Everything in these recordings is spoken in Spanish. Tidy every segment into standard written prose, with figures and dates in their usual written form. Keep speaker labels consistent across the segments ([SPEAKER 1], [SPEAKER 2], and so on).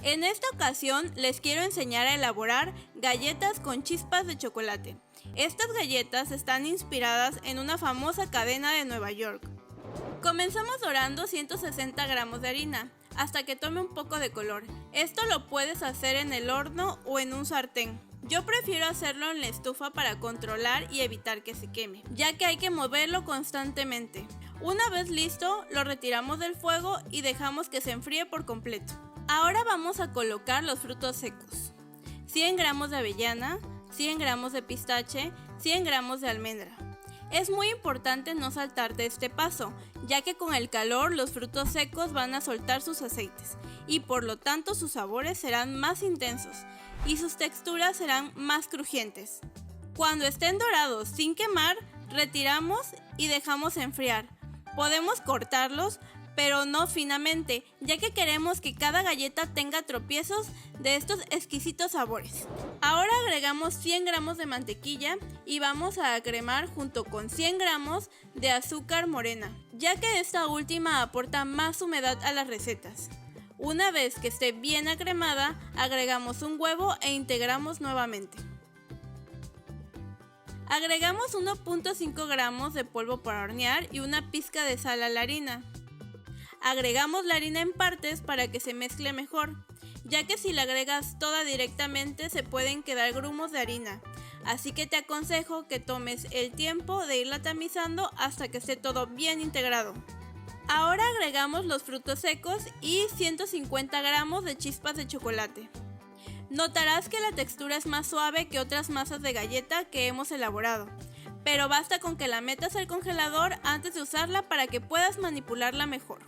[SPEAKER 1] En esta ocasión les quiero enseñar a elaborar galletas con chispas de chocolate. Estas galletas están inspiradas en una famosa cadena de Nueva York. Comenzamos dorando 160 gramos de harina hasta que tome un poco de color. Esto lo puedes hacer en el horno o en un sartén. Yo prefiero hacerlo en la estufa para controlar y evitar que se queme, ya que hay que moverlo constantemente. Una vez listo, lo retiramos del fuego y dejamos que se enfríe por completo. Ahora vamos a colocar los frutos secos. 100 gramos de avellana, 100 gramos de pistache, 100 gramos de almendra. Es muy importante no saltarte este paso, ya que con el calor los frutos secos van a soltar sus aceites y por lo tanto sus sabores serán más intensos y sus texturas serán más crujientes. Cuando estén dorados sin quemar, retiramos y dejamos enfriar. Podemos cortarlos, pero no finamente, ya que queremos que cada galleta tenga tropiezos de estos exquisitos sabores. Ahora agregamos 100 gramos de mantequilla y vamos a cremar junto con 100 gramos de azúcar morena, ya que esta última aporta más humedad a las recetas. Una vez que esté bien acremada, agregamos un huevo e integramos nuevamente. Agregamos 1.5 gramos de polvo para hornear y una pizca de sal a la harina. Agregamos la harina en partes para que se mezcle mejor, ya que si la agregas toda directamente se pueden quedar grumos de harina, así que te aconsejo que tomes el tiempo de irla tamizando hasta que esté todo bien integrado. Ahora agregamos los frutos secos y 150 gramos de chispas de chocolate. Notarás que la textura es más suave que otras masas de galleta que hemos elaborado, pero basta con que la metas al congelador antes de usarla para que puedas manipularla mejor.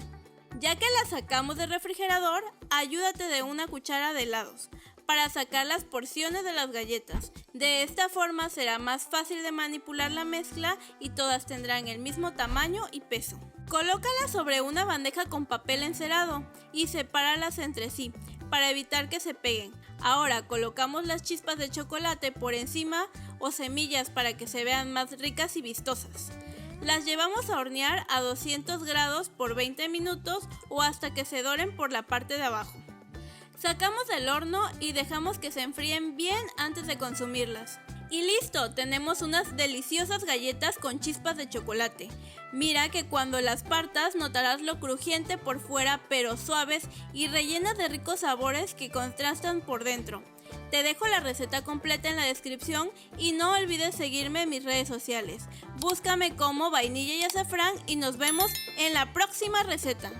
[SPEAKER 1] Ya que la sacamos del refrigerador, ayúdate de una cuchara de helados para sacar las porciones de las galletas. De esta forma será más fácil de manipular la mezcla y todas tendrán el mismo tamaño y peso. Colócalas sobre una bandeja con papel encerado y sepáralas entre sí para evitar que se peguen. Ahora colocamos las chispas de chocolate por encima o semillas para que se vean más ricas y vistosas. Las llevamos a hornear a 200 grados por 20 minutos o hasta que se doren por la parte de abajo. Sacamos del horno y dejamos que se enfríen bien antes de consumirlas. Y listo, tenemos unas deliciosas galletas con chispas de chocolate. Mira que cuando las partas notarás lo crujiente por fuera pero suaves y rellenas de ricos sabores que contrastan por dentro. Te dejo la receta completa en la descripción y no olvides seguirme en mis redes sociales. Búscame como Vainilla y Azafrán y nos vemos en la próxima receta.